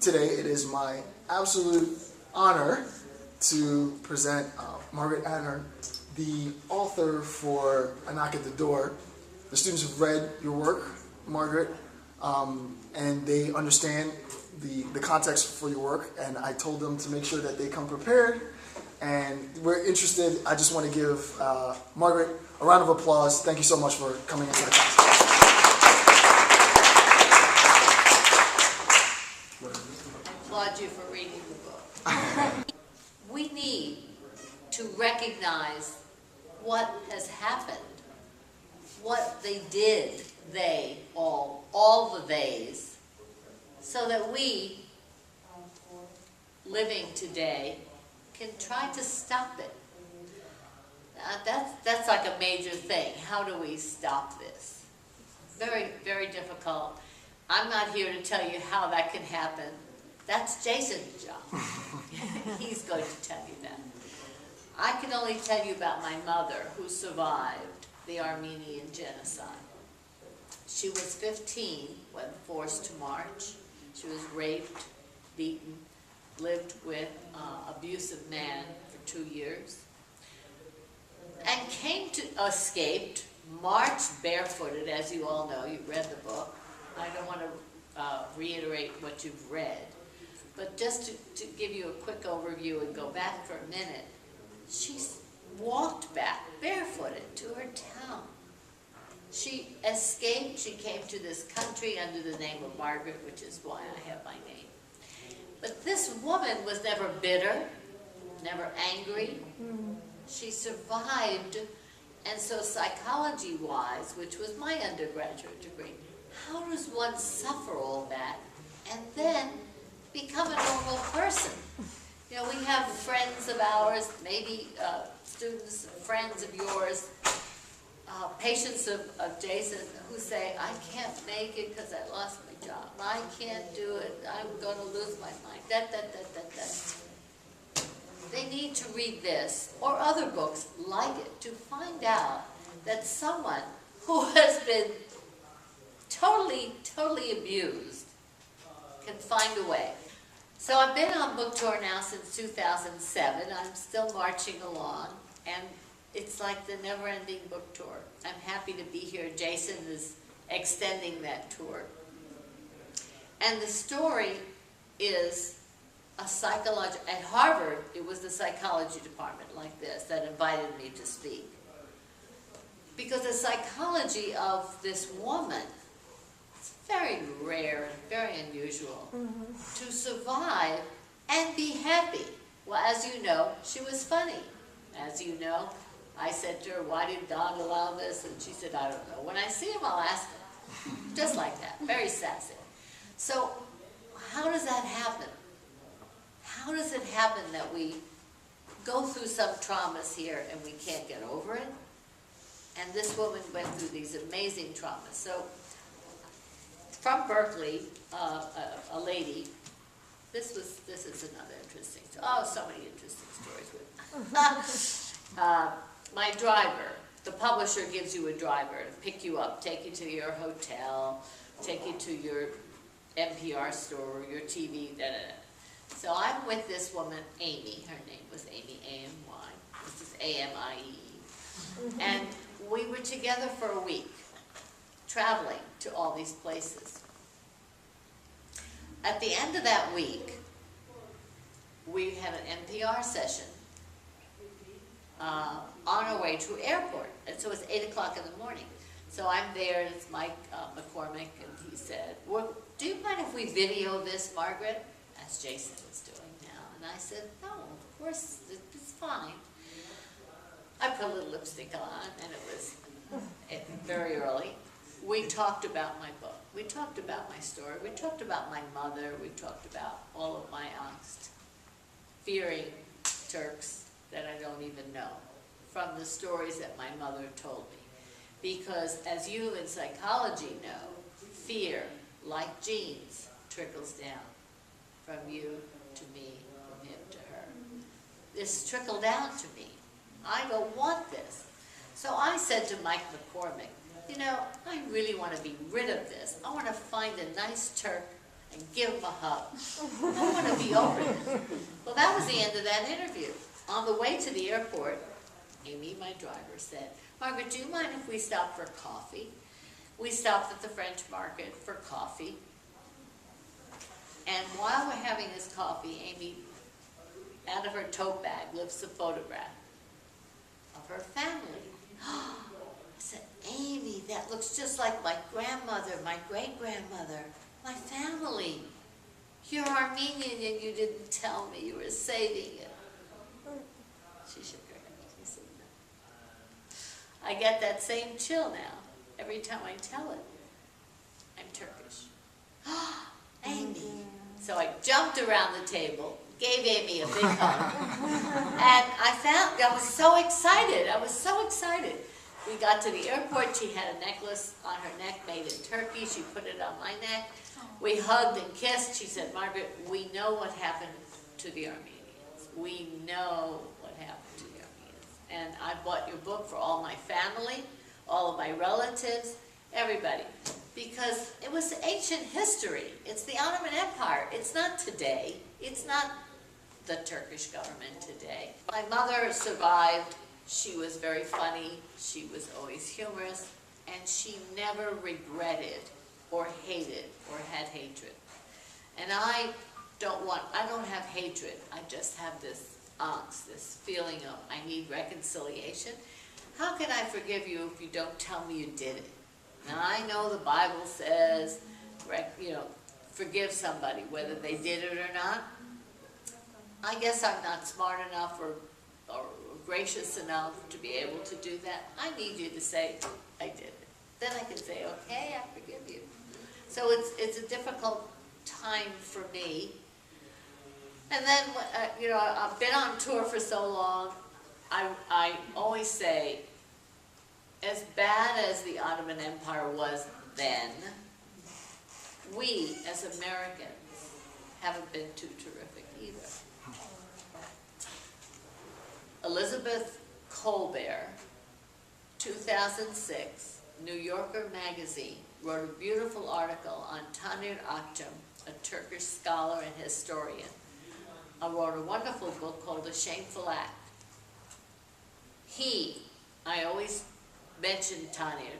today it is my absolute honor to present Margaret Adner, the author for A Knock at the Door. The students have read your work, Margaret, and they understand the context for your work, and I told them to make sure that they come prepared, and we're interested. I just want to give Margaret a round of applause. Thank you so much for coming into the class. I applaud you for reading the book. We need to recognize what has happened, what they did, they, all the theys, so that we, living today, can try to stop it. That's like a major thing. How do we stop this? Very, very difficult. I'm not here to tell you how that can happen. That's Jason's job. He's going to tell you that. I can only tell you about my mother, who survived the Armenian genocide. She was 15 when forced to march. She was raped, beaten, lived with an abusive man for 2 years, and escaped, marched barefooted, as you all know. You read the book. I don't want to reiterate what you've read, but just to give you a quick overview and go back for a minute, she walked back barefooted to her town. She escaped. She came to this country under the name of Margaret, which is why I have my name. But this woman was never bitter, never angry. She survived, and so psychology-wise, which was my undergraduate degree, how does one suffer all that and then become a normal person? You know, we have friends of ours, maybe students, friends of yours, patients of Jason, who say, I can't make it because I lost my job. I can't do it. I'm going to lose my mind. They need to read this or other books like it to find out that someone who has been totally abused can find a way. So I've been on book tour now since 2007. I'm still marching along, and it's like the never-ending book tour. I'm happy to be here. Jason is extending that tour. And the story is a psychological, at Harvard, it was the psychology department like this that invited me to speak. Because the psychology of this woman, it's very rare and very unusual, to survive and be happy. Well, as you know, she was funny. As you know, I said to her, why did God allow this? And she said, I don't know. When I see him, I'll ask him. Just like that, very sassy. So how does that happen? How does it happen that we go through some traumas here and we can't get over it? And this woman went through these amazing traumas. So from Berkeley, a lady, this is another interesting story. Oh, so many interesting stories with my driver. The publisher gives you a driver to pick you up, take you to your hotel, take you to your NPR store, your TV, So I'm with this woman, Amy. Her name was Amy, A-M-Y. This is A-M-I-E. And we were together for a week, traveling to all these places. At the end of that week, we had an NPR session on our way to airport. And so it's 8 o'clock in the morning. So I'm there, and it's Mike McCormick, and he said, well, do you mind if we video this, Margaret? As Jason was doing now. And I said, no, of course, it's fine. I put a little lipstick on, and it was very early. We talked about my book. We talked about my story. We talked about my mother. We talked about all of my angst, fearing Turks that I don't even know, from the stories that my mother told me. Because as you in psychology know, fear, like genes, trickles down from you to me, from him to her. This trickled down to me. I don't want this. So I said to Mike McCormick, you know, I really want to be rid of this. I want to find a nice Turk and give him a hug. I want to be over it. Well, that was the end of that interview. On the way to the airport, Amy, my driver, said, Margaret, do you mind if we stop for coffee? We stopped at the French Market for coffee. And while we're having this coffee, Amy, out of her tote bag, lifts a photograph of her family. I said, Amy, that looks just like my grandmother, my great-grandmother, my family. You're Armenian and you didn't tell me you were saving it. She shook her head. She said, no. I get that same chill now every time I tell it. I'm Turkish. Amy. So I jumped around the table, gave Amy a big hug, and I was so excited. I was so excited. We got to the airport. She had a necklace on her neck made in Turkey. She put it on my neck. We hugged and kissed. She said, Margaret, we know what happened to the Armenians. We know what happened to the Armenians. And I bought your book for all my family, all of my relatives, everybody. Because it was ancient history. It's the Ottoman Empire. It's not today. It's not the Turkish government today. My mother survived. She was very funny. She was always humorous. And she never regretted or hated or had hatred. And I don't have hatred. I just have this angst, this feeling of I need reconciliation. How can I forgive you if you don't tell me you did it? Now, I know the Bible says, forgive somebody, whether they did it or not. I guess I'm not smart enough or gracious enough to be able to do that. I need you to say, I did it. Then I can say, okay, I forgive you. So it's a difficult time for me. And then, I've been on tour for so long, I always say, as bad as the Ottoman Empire was then, we as Americans haven't been too terrific either. Elizabeth Colbert, 2006, New Yorker magazine, wrote a beautiful article on Tanir Akçam, a Turkish scholar and historian. I wrote a wonderful book called A Shameful Act. I always mention Tanir.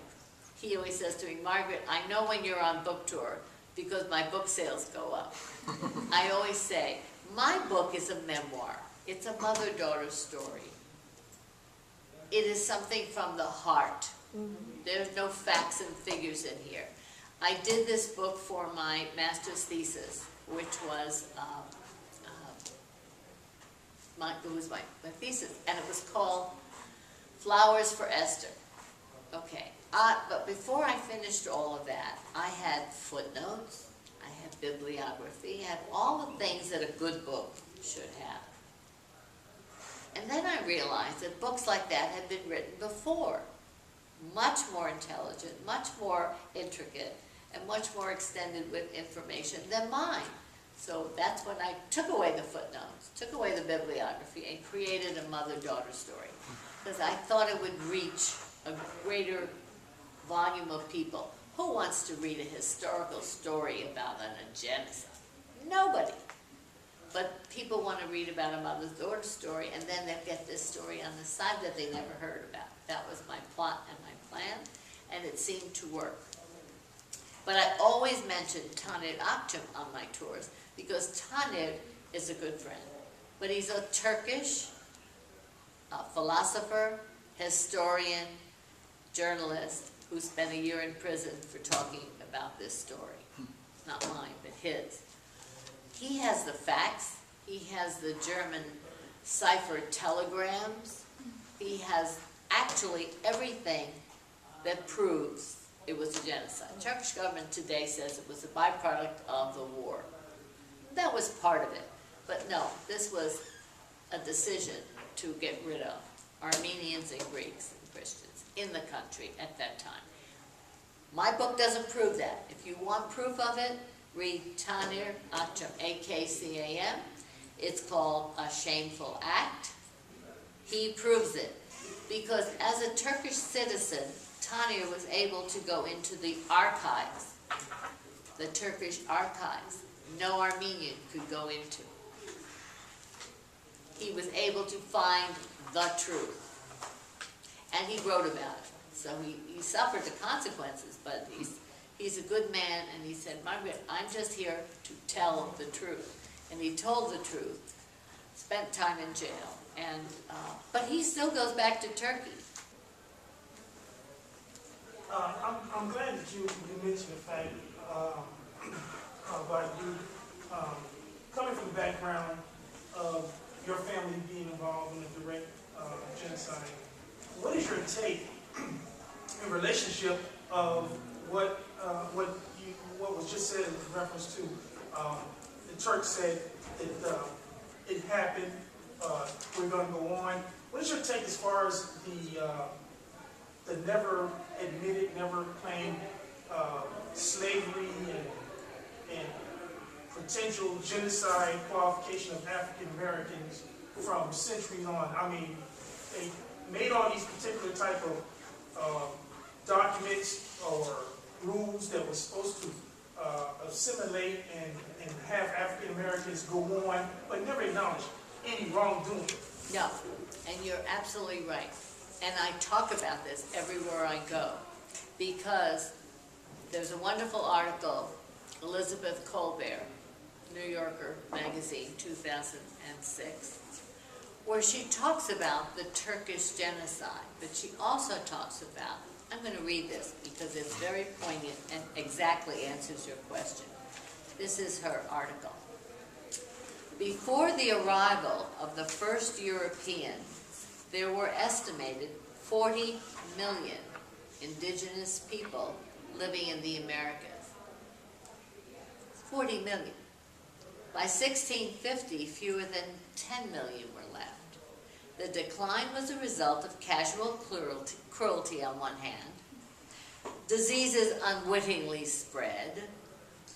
He always says to me, Margaret, I know when you're on book tour because my book sales go up. I always say, my book is a memoir. It's a mother-daughter story. It is something from the heart. There's no facts and figures in here. I did this book for my master's thesis, which was my thesis, and it was called Flowers for Esther. Okay, but before I finished all of that, I had footnotes, I had bibliography, I had all the things that a good book should have. And then I realized that books like that had been written before, much more intelligent, much more intricate, and much more extended with information than mine. So that's when I took away the footnotes, took away the bibliography, and created a mother-daughter story. Because I thought it would reach a greater volume of people. Who wants to read a historical story about a genocide? Nobody. But people want to read about a mother-daughter story, and then they'll get this story on the side that they never heard about. That was my plot and my plan, and it seemed to work. But I always mention Tanir Akçam on my tours, because Tanir is a good friend. But he's a Turkish philosopher, historian, journalist, who spent a year in prison for talking about this story. Not mine, but his. He has the facts. He has the German cipher telegrams. He has actually everything that proves it was a genocide. Turkish government today says it was a byproduct of the war. That was part of it. But no, this was a decision to get rid of Armenians and Greeks and Christians in the country at that time. My book doesn't prove that. If you want proof of it, read Tanir Akçam, A-K-C-A-M. It's called A Shameful Act. He proves it. Because as a Turkish citizen, Tanir was able to go into the archives, the Turkish archives, no Armenian could go into. He was able to find the truth. And he wrote about it. So he suffered the consequences, but he's a good man, and he said, Margaret, I'm just here to tell the truth. And he told the truth, spent time in jail, and but he still goes back to Turkey. I'm glad that you mentioned the fact about you coming from the background of your family being involved in a direct genocide. What is your take in relationship of what was just said in reference to the church said that it happened, we're going to go on. What is your take as far as the never admitted, never claimed slavery and potential genocide qualification of African Americans from centuries on? I mean, they made all these particular type of documents or rules that were supposed to assimilate and have African Americans go on, but never acknowledge any wrongdoing. No, and you're absolutely right. And I talk about this everywhere I go, because there's a wonderful article, Elizabeth Colbert, New Yorker magazine, 2006, where she talks about the Turkish genocide, but she also talks about, I'm going to read this because it's very poignant and exactly answers your question. This is her article. Before the arrival of the first Europeans, there were estimated 40 million indigenous people living in the Americas. 40 million. By 1650, fewer than 10 million were left. The decline was a result of casual cruelty on one hand, diseases unwittingly spread,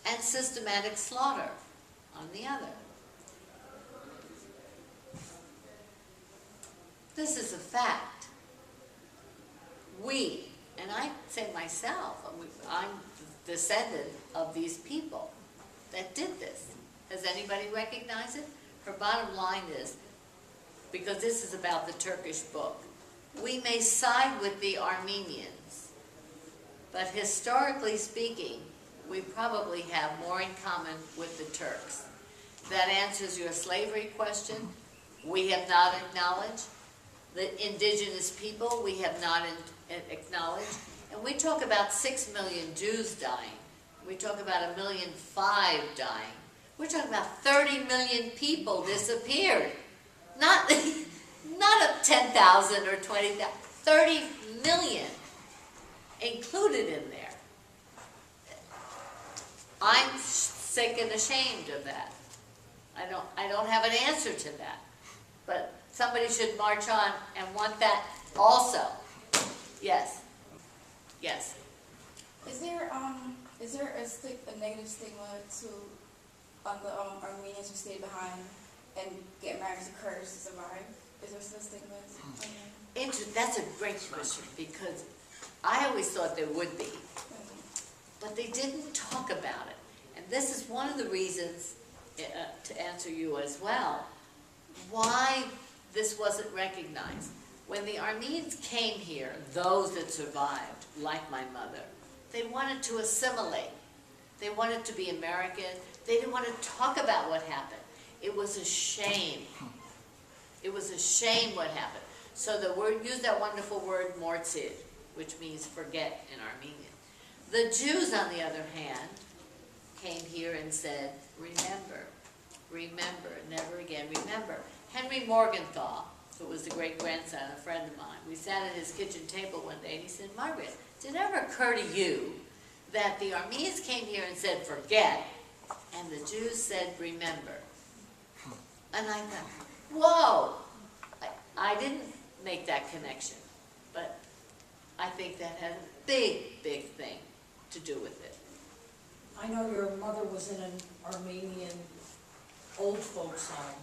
and systematic slaughter on the other. This is a fact. We, and I say myself, I'm the descendant of these people that did this. Does anybody recognize it? Her bottom line is, because this is about the Turkish book, we may side with the Armenians, but historically speaking, we probably have more in common with the Turks. That answers your slavery question. We have not acknowledged. The indigenous people we have not acknowledged. And we talk about 6 million Jews dying. We talk about 1.5 million dying. We're talking about 30 million people disappeared. Not 10,000 or 20,000, 30 million included in there. I'm sick and ashamed of that. I don't have an answer to that. But somebody should march on and want that also. Yes. Yes. Is there a negative stigma on the Armenians who stayed behind and get married to Kurds to survive? Is there still stigmas? That's a great question, because I always thought there would be, but they didn't talk about it. And this is one of the reasons, to answer you as well, why this wasn't recognized. When the Armenians came here, those that survived, like my mother, they wanted to assimilate. They wanted to be American. They didn't want to talk about what happened. It was a shame. It was a shame what happened. So the word, use that wonderful word, mortsid, which means forget in Armenian. The Jews, on the other hand, came here and said, remember, remember, never again, remember. Henry Morgenthau, who was the great-grandson, a friend of mine, we sat at his kitchen table one day and he said, Margaret, did it ever occur to you that the Armenians came here and said, forget, and the Jews said, remember? And I thought, whoa! I didn't make that connection, but I think that had a big, big thing to do with it. I know your mother was in an Armenian old folks home.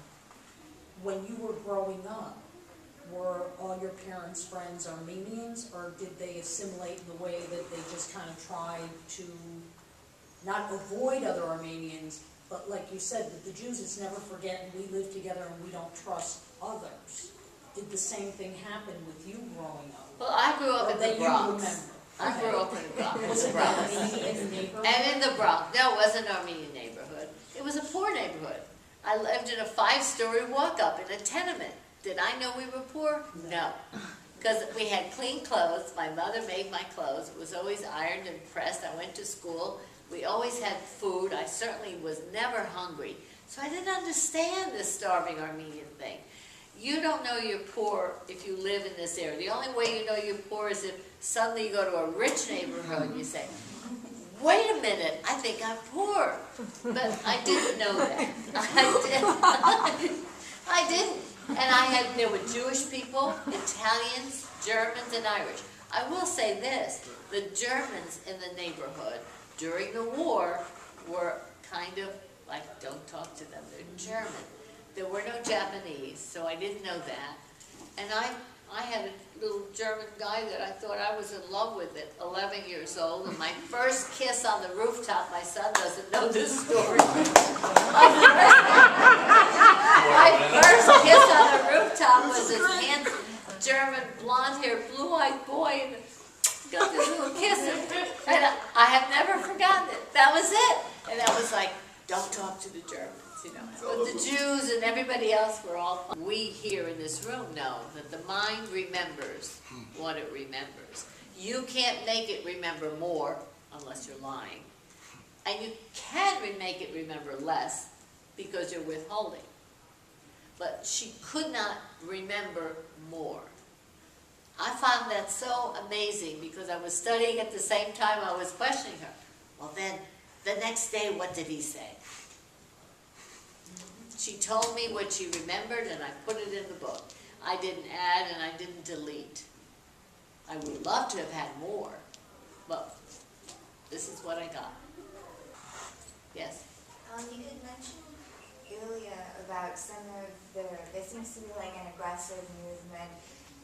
When you were growing up, were all your parents' friends Armenians, or did they assimilate in the way that they just kind of tried to not avoid other Armenians, But like you said, the Jews is never forget, and we live together and we don't trust others. Did the same thing happen with you growing up? Well, I grew up Or in that the you Bronx. remember? I grew up in the Bronx. Was it Bronx. Armenian in the neighborhood? And in the Bronx. No, it wasn't an Armenian neighborhood. It was a poor neighborhood. I lived in a 5-story walk-up in a tenement. Did I know we were poor? No. Because we had clean clothes. My mother made my clothes. It was always ironed and pressed. I went to school. We always had food. I certainly was never hungry. So I didn't understand this starving Armenian thing. You don't know you're poor if you live in this area. The only way you know you're poor is if suddenly you go to a rich neighborhood and you say, wait a minute, I think I'm poor. But I didn't know that. I didn't. And there were Jewish people, Italians, Germans, and Irish. I will say this, the Germans in the neighborhood during the war were kind of like, don't talk to them, they're German. There were no Japanese, so I didn't know that. And I had a little German guy that I thought I was in love with at 11 years old, and my first kiss on the rooftop, my son doesn't know this story. My first kiss on the rooftop was this handsome German, blonde-haired, blue-eyed boy, and got this little kiss, and I have never forgotten it. That was it. And that was like, don't talk to the Germans. You know, but the Jews and everybody else were all. We here in this room know that the mind remembers what it remembers. You can't make it remember more unless you're lying. And you can make it remember less because you're withholding. But she could not remember more. I found that so amazing because I was studying at the same time I was questioning her. Well then, the next day, what did he say? She told me what she remembered, and I put it in the book. I didn't add, and I didn't delete. I would love to have had more, but this is what I got. Yes? You had mentioned earlier about some of there seems to be like an aggressive movement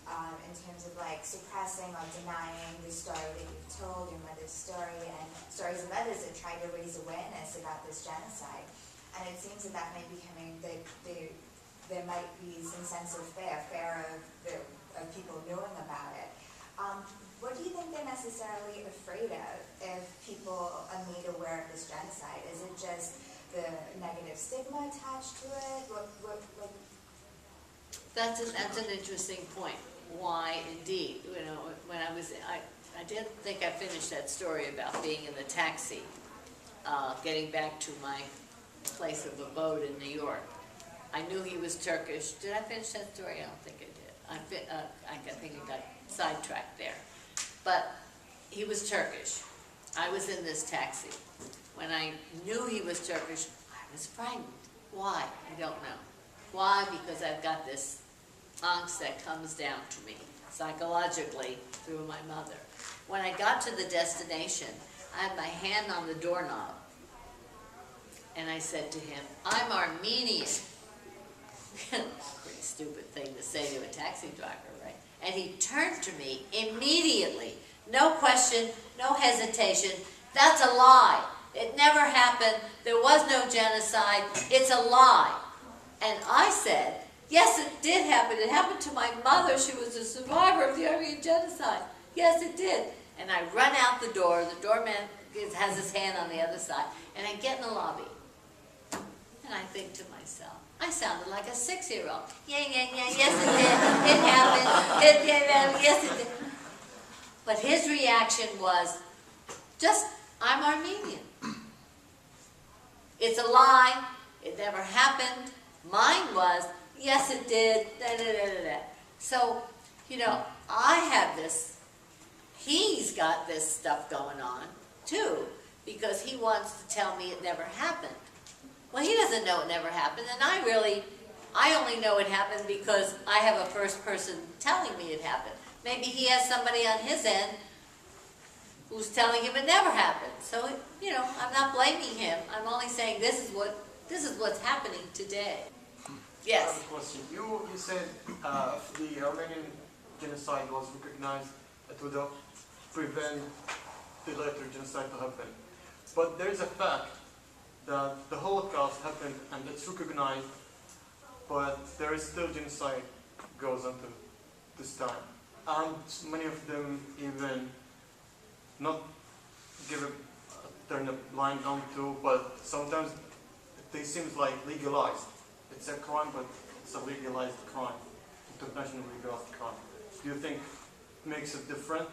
in terms of like suppressing or denying the story that you've told, your mother's story, and stories of others that try to raise awareness about this genocide. And it seems that might be coming, that there might be some sense of fear of people knowing about it. What do you think they're necessarily afraid of if people are made aware of this genocide? Is it just the negative stigma attached to it? That's an interesting point. Why, indeed? You know, when I didn't think I finished that story about being in the taxi, getting back to my place of abode in New York. I knew he was Turkish. Did I finish that story? I don't think I did. I think I got sidetracked there. But he was Turkish. I was in this taxi. When I knew he was Turkish, I was frightened. Why? I don't know. Why? Because I've got this angst that comes down to me psychologically through my mother. When I got to the destination, I had my hand on the doorknob. And I said to him, I'm Armenian. Pretty stupid thing to say to a taxi driver, right? And he turned to me immediately. No question, no hesitation. That's a lie. It never happened. There was no genocide. It's a lie. And I said, yes, it did happen. It happened to my mother. She was a survivor of the Armenian genocide. Yes, it did. And I run out the door. The doorman has his hand on the other side. And I get in the lobby. And I think to myself, I sounded like a 6-year-old. Yeah, yes it did. It happened. Yes it did. But his reaction was just, I'm Armenian. It's a lie. It never happened. Mine was, yes it did. So, you know, I have this, he's got this stuff going on too, because he wants to tell me it never happened. Well, he doesn't know it never happened, and I only know it happened because I have a first person telling me it happened. Maybe he has somebody on his end who's telling him it never happened. So, you know, I'm not blaming him. I'm only saying this is what's happening today. Yes? I have a question. You said the Armenian genocide was recognized to prevent the later genocide to happen. But there is a fact that the Holocaust happened and it's recognized, but there is still genocide goes on to this time. And many of them even not give a turn a blind eye to, but sometimes they seem like legalized. It's a crime, but it's a legalized crime, international legalized crime. Do you think it makes it different?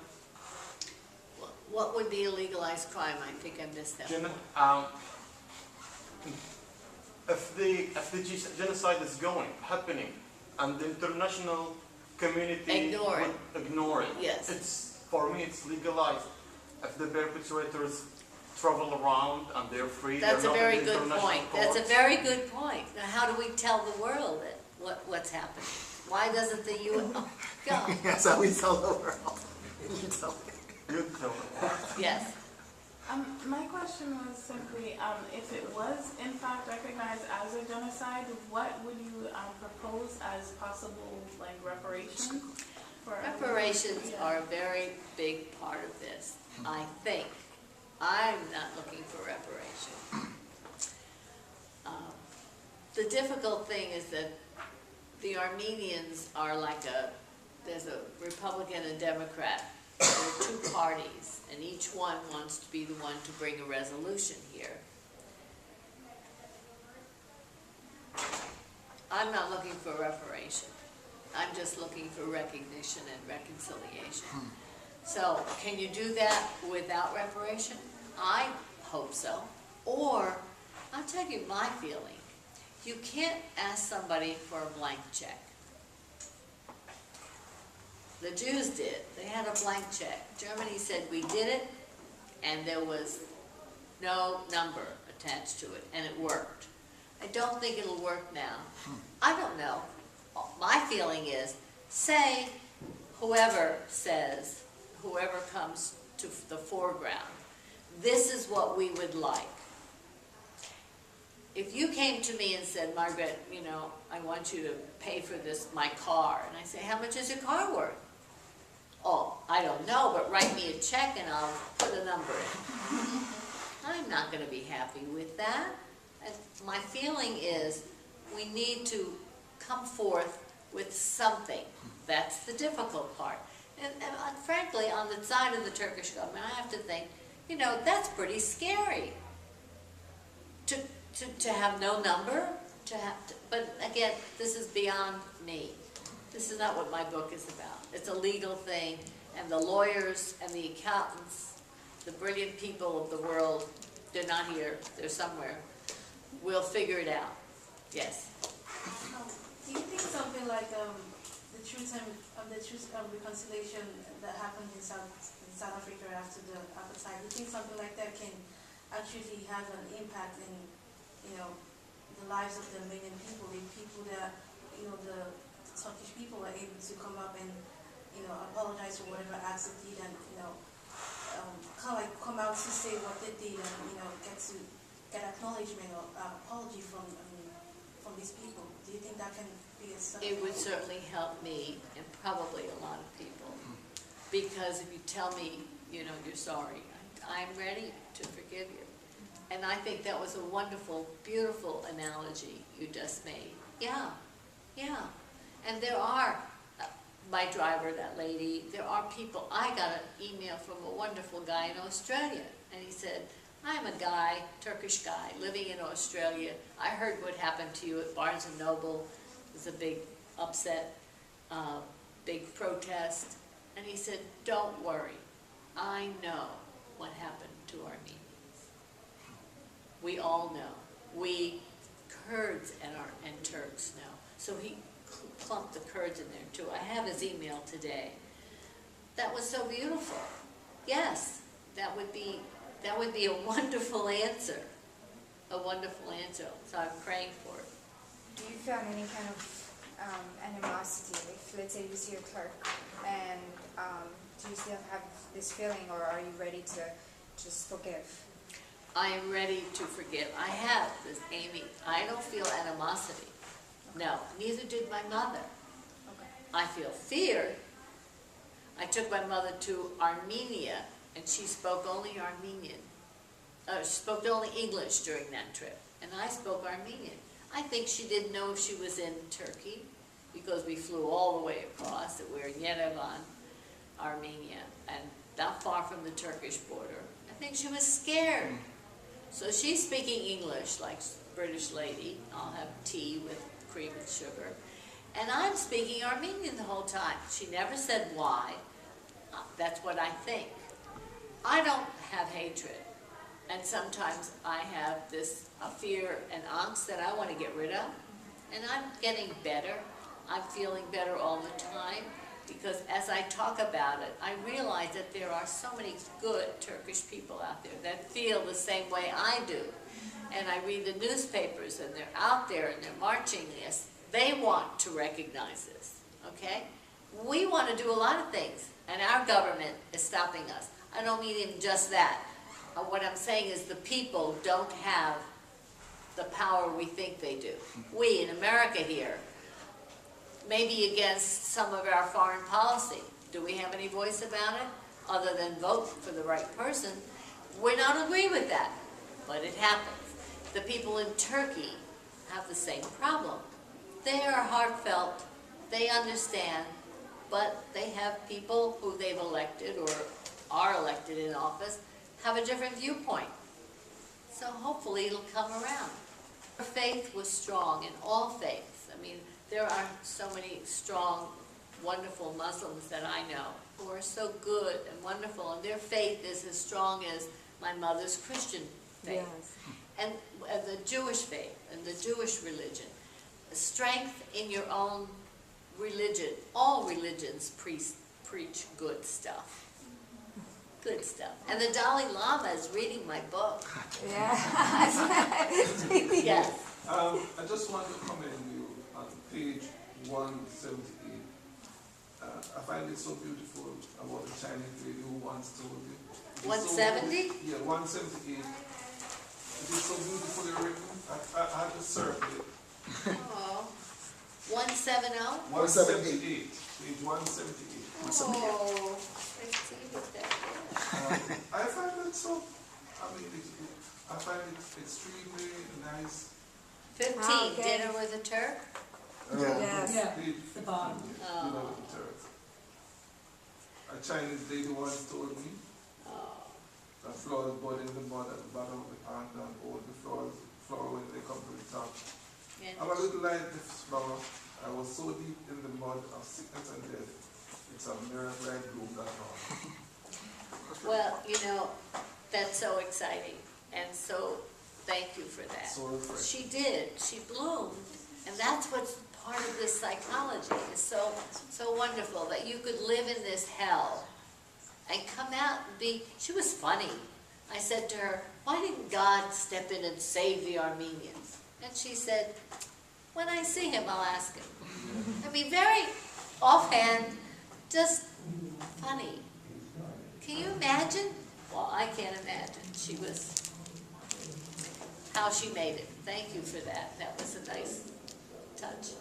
What would be a legalized crime? I think I missed that. If the genocide is happening, and the international community Ignore it. would ignore it, Yes. For me it's legalized. If the perpetrators travel around and they're free, That's a they're not very in the good international point. That's a courts. very good point. Now, how do we tell the world that what's happening? Why doesn't the UN? Oh, God. That's how we tell the world. You tell me. You tell them. Yes. My question was simply, if it was in fact recognized as a genocide, what would you propose as possible, like, reparations? Reparations are a very big part of this, I think. I'm not looking for reparation. The difficult thing is that the Armenians are like there's a Republican and Democrat. There are two parties, and each one wants to be the one to bring a resolution here. I'm not looking for reparation. I'm just looking for recognition and reconciliation. So, can you do that without reparation? I hope so. Or, I'll tell you my feeling. You can't ask somebody for a blank check. The Jews did. They had a blank check. Germany said we did it, and there was no number attached to it, and it worked. I don't think it'll work now. I don't know. My feeling is, say, whoever comes to the foreground, this is what we would like. If you came to me and said, Margaret, you know, I want you to pay for this, my car, and I say, how much is your car worth? Oh, I don't know, but write me a check and I'll put a number in. I'm not going to be happy with that. And my feeling is we need to come forth with something. That's the difficult part. And frankly, on the side of the Turkish government, I have to think, you know, that's pretty scary. To have no number, but again, this is beyond me. This is not what my book is about. It's a legal thing, and the lawyers and the accountants, the brilliant people of the world, they're not here, they're somewhere. We'll figure it out. Yes. Do you think something like the truth and reconciliation that happened in South Africa after the apartheid? Do you think something like that can actually have an impact in, you know, the lives of the million people, the people that, you know, the Turkish people are able to come up and, you know, apologize for whatever acts they did, and, you know, kind of like come out to say what they did, and, you know, get acknowledgement or apology from these people. Do you think that can be a something? It would certainly help me, and probably a lot of people. Because if you tell me, you know, you're sorry, I'm ready to forgive you. And I think that was a wonderful, beautiful analogy you just made. Yeah, yeah. And there are, my driver, that lady, there are people. I got an email from a wonderful guy in Australia, and he said, I'm a guy, Turkish guy, living in Australia. I heard what happened to you at Barnes & Noble. It was a big upset, big protest. And he said, don't worry. I know what happened to Armenians. We all know. We Kurds and Turks know. So he clumped the Kurds in there too. I have his email today. That was so beautiful. Yes, that would be a wonderful answer. A wonderful answer. So I'm praying for it. Do you feel any kind of animosity? If, let's say, you see your clerk, and do you still have this feeling, or are you ready to just forgive? I am ready to forgive. I have this, Amy. I don't feel animosity. No, neither did my mother. Okay. I feel fear. I took my mother to Armenia, and she spoke only Armenian. she spoke only English during that trip, and I spoke Armenian. I think she didn't know she was in Turkey, because we flew all the way across. We're in Yerevan, Armenia, and not far from the Turkish border. I think she was scared. So she's speaking English like a British lady. I'll have tea with cream and sugar. And I'm speaking Armenian the whole time. She never said why. That's what I think. I don't have hatred. And sometimes I have a fear and angst that I want to get rid of. And I'm getting better. I'm feeling better all the time. Because as I talk about it, I realize that there are so many good Turkish people out there that feel the same way I do. And I read the newspapers, and they're out there, and they're marching this. They want to recognize this, okay? We want to do a lot of things, and our government is stopping us. I don't mean even just that. What I'm saying is the people don't have the power we think they do. We in America here, maybe against some of our foreign policy. Do we have any voice about it? Other than vote for the right person. We don't agree with that, but it happens. The people in Turkey have the same problem. They are heartfelt, they understand, but they have people who they've elected or are elected in office have a different viewpoint. So hopefully it'll come around. Her faith was strong in all faiths. I mean, there are so many strong, wonderful Muslims that I know who are so good and wonderful, and their faith is as strong as my mother's Christian faith. Yes. And the Jewish faith and the Jewish religion. Strength in your own religion. All religions preach good stuff. Good stuff. And the Dalai Lama is reading my book. Yeah. Yes. I just want to comment you on page 178. I find it so beautiful about the Chinese lady who once told you. 170? Yeah, 178. It is so beautifully written. I had to circle it. Oh. 170? 178. Page 178. Oh. Let's see what that is. I find it so, I find it extremely nice. 15, Okay. Dinner with a Turk? Yes. Yeah, Page the bottom. 15, Oh. you know, the turret. A Chinese lady once told me Oh. that flowers bud in the mud at the bottom of the pond and all the flowers flower when they come to the top. And I'm a little like this flower. I was so deep in the mud of sickness and death. It's a miracle I bloomed that on. well, you know, that's so exciting. And so thank you for that. So refreshing. She did. She bloomed. And that's what's part of this psychology. It's so wonderful that you could live in this hell and come out and be, she was funny. I said to her, why didn't God step in and save the Armenians? And she said, when I see him, I'll ask him. I mean, very offhand, just funny. Can you imagine? Well, I can't imagine. She was, how she made it. Thank you for that. That was a nice touch.